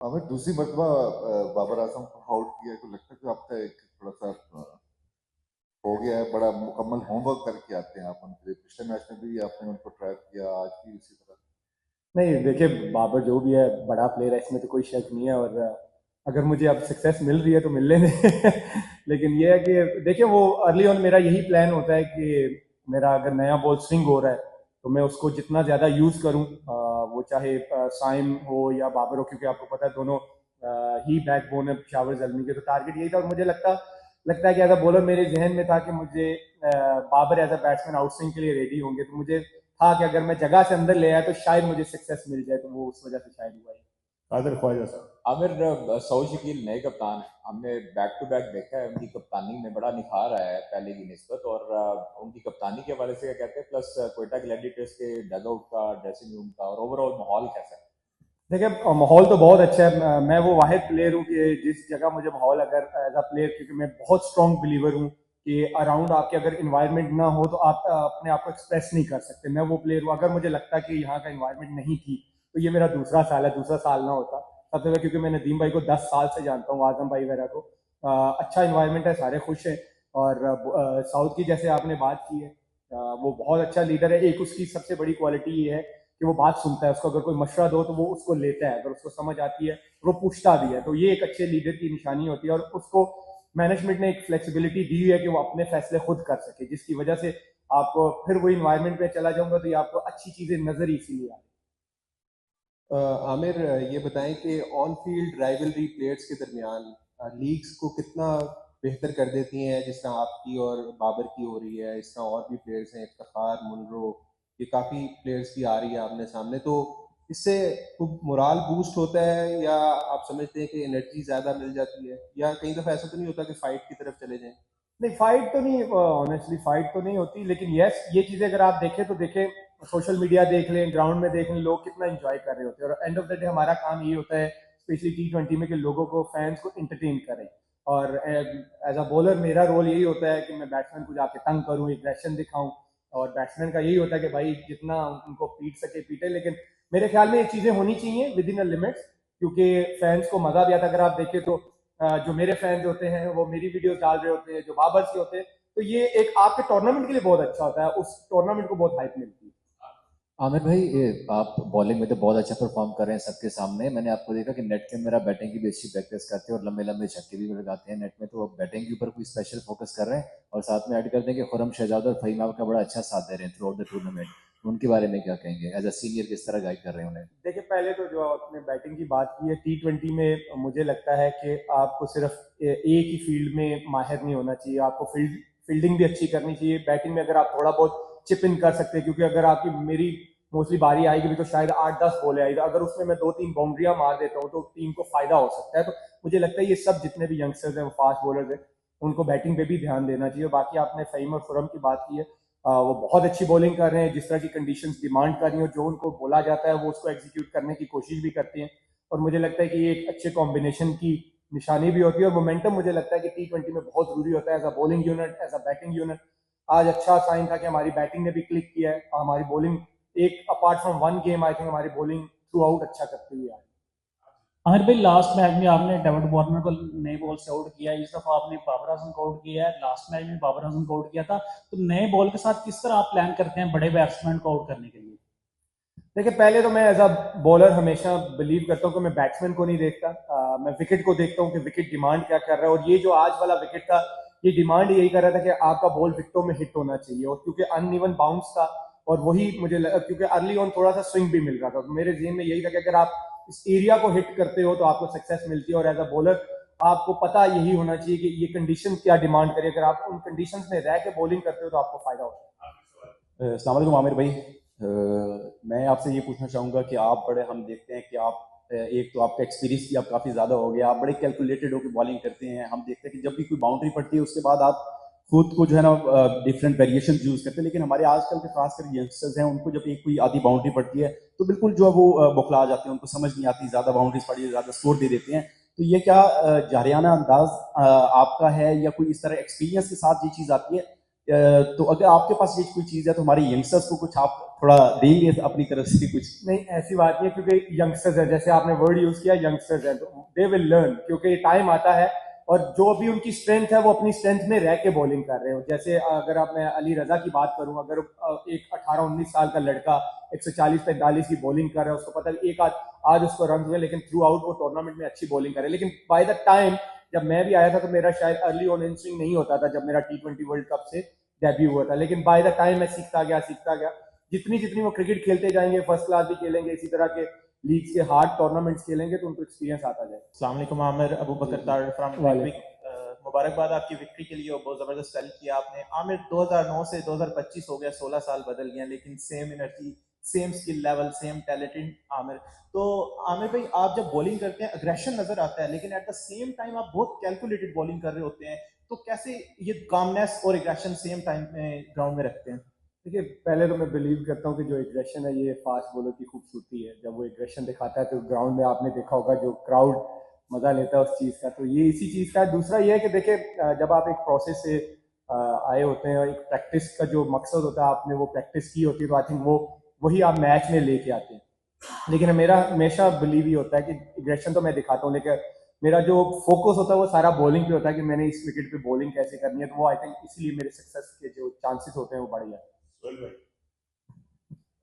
हमें दूसरी मरतबा बाबर आजम को आउट किया तो लगता है कि आपका एक थोड़ा सा हो गया है, बड़ा मुकम्मल होमवर्क करके आते हैं आप उनके लिए। पिछले मैच में भी आपने उनको ट्रैप किया, आज भी उसी तरह। नहीं देखिए, बाबर जो भी है बड़ा प्लेयर है, इसमें तो कोई शक नहीं है। और अगर मुझे अब सक्सेस मिल रही है तो मिल लेने लेकिन ये है कि देखिए, वो अर्ली ऑन मेरा यही प्लान होता है कि मेरा अगर नया बॉल स्विंग हो रहा है तो मैं उसको जितना ज़्यादा यूज़ करूँ, वो चाहे साइम हो या बाबर हो, क्योंकि आपको पता है दोनों ही बैकबोन है पेशावर ज़ल्मी के। तो टारगेट यही था। और मुझे लगता लगता है कि एज अ बॉलर मेरे जहन में था कि मुझे Babar as a batsman out swing के लिए रेडी होंगे। तो मुझे था कि अगर मैं जगह से अंदर ले आया तो शायद मुझे सक्सेस मिल जाए। तो वो उस वजह से शायद हुआ ही। कादिर ख्वाजा साहब। आमिर, सऊद शकील नए कप्तान हैं। हमने बैक टू बैक देखा है, उनकी कप्तानी में बड़ा निखार आया है पहले की निस्बत। और उनकी कप्तानी के हवाले से क्या कहते हैं, प्लस कोयटा ग्लैडिएटर्स के डगआउट का, ड्रेसिंग रूम का और ओवरऑल माहौल कैसा है? देखिए, माहौल तो बहुत अच्छा है। मैं वो वाहिद प्लेयर हूँ कि जिस जगह मुझे माहौल, अगर एज अ प्लेयर, क्योंकि मैं बहुत स्ट्रॉन्ग बिलीवर हूँ कि अराउंड आपके अगर इन्वायरमेंट ना हो तो आप अपने आप को एक्सप्रेस नहीं कर सकते। मैं वो प्लेयर हूँ, अगर मुझे लगता कि यहाँ का इन्वायरमेंट नहीं थी तो ये मेरा दूसरा साल है, दूसरा साल ना होता। सबसे पहले क्योंकि मैं नदीम भाई को 10 साल से जानता हूँ, आजम भाई वगैरह को। अच्छा इन्वायरमेंट है, सारे खुश हैं। और साउथ की जैसे आपने बात की है, वो बहुत अच्छा लीडर है। एक उसकी सबसे बड़ी क्वालिटी ये है कि वो बात सुनता है। उसको अगर कोई मशवरा दो तो वो उसको लेता है, अगर उसको समझ आती है वो पूछता भी है। तो ये एक अच्छे लीडर की निशानी होती है। और उसको मैनेजमेंट ने एक फ्लेक्सिबिलिटी दी हुई है कि वो अपने फैसले खुद कर सके, जिसकी वजह से आपको फिर वो इन्वायरमेंट पे चला जाऊंगा तो ये आपको अच्छी चीजें नजर इसीलिए आ आमिर, ये बताएं कि ऑन फील्ड राइवलरी प्लेयर्स के दरमियान लीग्स को कितना बेहतर कर देती हैं, जिस तरह आपकी और बाबर की हो रही है। इस तरह और भी प्लेयर्स हैं, इफ्तिखार, मुनरो, ये काफ़ी प्लेयर्स की आ रही है आमने सामने। तो इससे खूब मोराल बूस्ट होता है, या आप समझते हैं कि एनर्जी ज़्यादा मिल जाती है, या कई दफ़ा ऐसा तो नहीं होता कि फाइट की तरफ चले जाएं? नहीं, फाइट तो नहीं, ऑनेस्टली फाइट तो नहीं होती। लेकिन यस, ये चीजें अगर आप देखें तो देखें, सोशल मीडिया देख लें, ग्राउंड में देख लें, लोग कितना एंजॉय कर रहे होते हैं। और एंड ऑफ द डे हमारा काम ये होता है, स्पेशली T20 में, कि लोगों को, फैंस को इंटरटेन करें। और एज अ बॉलर मेरा रोल यही होता है कि मैं बैट्समैन को जाके तंग करूं, एग्रेशन दिखाऊं। और बैट्समैन का यही होता है कि भाई जितना उनको पीट सके पीटे। लेकिन मेरे ख्याल में ये चीजें होनी चाहिए विद इन अ लिमिट्स, क्योंकि फैंस को मजा भी आता है। अगर आप देखें तो जो मेरे फैंस होते हैं वो मेरी वीडियोस डाल रहे होते हैं, जो बाबर के होते हैं। तो ये एक आपके टूर्नामेंट के लिए बहुत अच्छा होता है, उस टूर्नामेंट को बहुत हाइप मिलती है। आमिर भाई, आप बॉलिंग में तो बहुत अच्छा परफॉर्म कर रहे हैं सबके सामने। मैंने आपको देखा कि नेट पे मेरा बैटिंग की भी अच्छी प्रैक्टिस करते हैं और लंबे लंबे छक्के भी लगाते हैं नेट में। तो अब बैटिंग के ऊपर कोई स्पेशल फोकस कर रहे हैं? और साथ में ऐड कर दें कि खुरम शहजाद और फहीम आपका बड़ा अच्छा साथ दे रहे हैं थ्रू आउट द टूर्नामेंट। उनके बारे में क्या कहेंगे? एज अ सीनियर किस तरह गाइड कर रहे हैं उन्हें? देखिए, पहले तो जो आपने बैटिंग की बात की है, T20 में मुझे लगता है कि आपको सिर्फ एक ही फील्ड में माहिर नहीं होना चाहिए। आपको फील्डिंग भी अच्छी करनी चाहिए। बैटिंग में अगर आप थोड़ा बहुत चिप इन कर सकते हैं, क्योंकि अगर आपकी मेरी मोस्टली बारी आएगी भी तो शायद 8-10 बॉलें आएगी, अगर उसमें मैं 2-3 बाउंड्रियां मार देता हूँ तो टीम को फायदा हो सकता है। तो मुझे लगता है ये सब जितने भी यंगस्टर्स हैं, फास्ट बॉलर्स हैं, उनको बैटिंग पे भी ध्यान देना चाहिए। बाकी आपने फहीम और खुरम की बात की है, वो बहुत अच्छी बॉलिंग कर रहे हैं। जिस तरह की कंडीशंस डिमांड कर रही हो, जो उनको बोला जाता है वो उसको एग्जीक्यूट करने की कोशिश भी करते हैं। और मुझे लगता है कि ये एक अच्छे कॉम्बिनेशन की निशानी भी होती है। और मोमेंटम मुझे लगता है कि T20 में बहुत जरूरी होता है, as a bowling unit, as a batting unit. आज अच्छा साइन था कि हमारी बैटिंग ने भी क्लिक किया है, और हमारी बॉलिंग, एक apart from one game, I think हमारी बॉलिंग थ्रू आउट अच्छा करती हुई आई। आमिर भाई, लास्ट मैच में आपने डेविड वार्नर को नए बॉल से आउट किया, इस दफा आपने बाबर आजम को आउट किया है, लास्ट मैच में बाबर आजम को आउट किया था। तो नए बॉल के साथ किस तरह आप प्लान करते हैं बड़े बैट्समैन को आउट करने के लिए? देखिए, पहले तो मैं एज अ बॉलर हमेशा बिलीव करता हूँ कि मैं बैट्समैन को नहीं देखता, मैं विकेट को देखता हूँ कि विकेट डिमांड क्या कर रहा है। और ये जो आज वाला विकेट था, ये डिमांड यही कर रहा था कि आपका बॉल विकेटों में हिट होना चाहिए। और क्योंकि अनइवन बाउंस था, और वही मुझे क्योंकि अर्ली ऑन थोड़ा सा स्विंग भी मिल रहा था, तो मेरे जेहन में यही था कि अगर आप इस एरिया को हिट करते हो तो आपको सक्सेस मिलती है। और एज अ बॉलर आपको पता यही होना चाहिए कि ये कंडीशन क्या डिमांड करे। अगर आप उन कंडीशन में रह के बॉलिंग करते हो तो आपको फायदा होता है। अस्सलाम वालेकुम आमिर भाई। मैं आपसे ये पूछना चाहूँगा कि आप बड़े, हम देखते हैं कि आप एक तो आपका एक्सपीरियंस भी आप काफ़ी ज़्यादा हो गया, आप बड़े कैलकुलेटेड होकर बॉलिंग करते हैं। हम देखते हैं कि जब भी कोई बाउंड्री पड़ती है उसके बाद आप खुद को जो है ना डिफरेंट वेरिएशन यूज़ करते हैं। लेकिन हमारे आजकल के खासकर यंगस्टर्स हैं, उनको जब एक कोई आधी बाउंड्री पड़ती है तो बिल्कुल जो है वो बौखला जाते हैं, उनको समझ नहीं आती, ज़्यादा बाउंड्रीज पड़ी है, ज़्यादा स्कोर दे देते हैं। तो ये क्या जारियाना अंदाज आपका है, या कोई इस तरह एक्सपीरियंस के साथ ये चीज़ आती है? तो अगर आपके पास ये कोई चीज़ है तो हमारे यंगस्टर्स को कुछ आप थोड़ा देंगे अपनी तरफ से कुछ? नहीं, ऐसी बात नहीं है, क्योंकि यंगस्टर्स है, जैसे आपने वर्ड यूज किया यंगस्टर्स है, तो दे विल लर्न, क्योंकि टाइम आता है और जो भी उनकी स्ट्रेंथ है वो अपनी स्ट्रेंथ में रह के बॉलिंग कर रहे हो। जैसे अगर आप, मैं अली रजा की बात करूं, अगर एक 18-19 साल का लड़का 140-45 की बॉलिंग कर रहा है, उसको पता है एक आज उसको रन हुए, लेकिन थ्रू आउट वो टूर्नामेंट में अच्छी बॉलिंग करे। लेकिन बाय द टाइम जब मैं भी आया था तो मेरा शायद अर्ली ऑन इन स्विंग नहीं होता था, जब मेरा T20 वर्ल्ड कप से डेब्यू हुआ था। लेकिन बाय द टाइम मैं सीखता गया। जितनी जितनी वो क्रिकेट खेलते जाएंगे, फर्स्ट क्लास भी खेलेंगे, इसी तरह के लीग्स के हार्ड टूर्नामेंट्स खेलेंगे, तो उनको एक्सपीरियंस आता जाए। अस्सलाम वालेकुम आमिर, अबू बकर तार फ्रॉम क्विक। मुबारकबाद आपकी विक्ट्री के लिए और बहुत ज़बरदस्त स्पेल किया आपने। आमिर 2009 से 2025 हो गया, 16 साल बदल गए, लेकिन same energy, same skill level, same talented Aamir. तो आमिर भाई, आप जब बॉलिंग करते हैं अग्रेशन नजर आता है, लेकिन एट द सेम टाइम आप बहुत कैलकुलेटेड बॉलिंग कर रहे होते हैं, तो कैसे ये कामनेस और एग्रेशन सेम टाइम में ग्राउंड में रखते हैं? देखिए, पहले तो मैं बिलीव करता हूँ कि जो एग्रेशन है ये फास्ट बॉलर की खूबसूरती है। जब वो एग्रेशन दिखाता है तो ग्राउंड में आपने देखा होगा जो क्राउड मजा लेता है उस चीज़ का, तो ये इसी चीज़ का है। दूसरा ये है कि देखिए, जब आप एक प्रोसेस से आए होते हैं, एक प्रैक्टिस का जो मकसद होता है, आपने वो प्रैक्टिस की होती है, तो आई थिंक वो वही आप मैच में लेके आते हैं। लेकिन मेरा हमेशा बिलीव ही होता है कि एग्रेशन तो मैं दिखाता हूँ, लेकिन मेरा जो फोकस होता है वो सारा बॉलिंग पे होता है कि मैंने इस विकेट पे बॉलिंग कैसे करनी है। तो वो आई थिंक इसीलिए मेरे सक्सेस के जो चांसेस होते हैं वो बढ़ जाते हैं।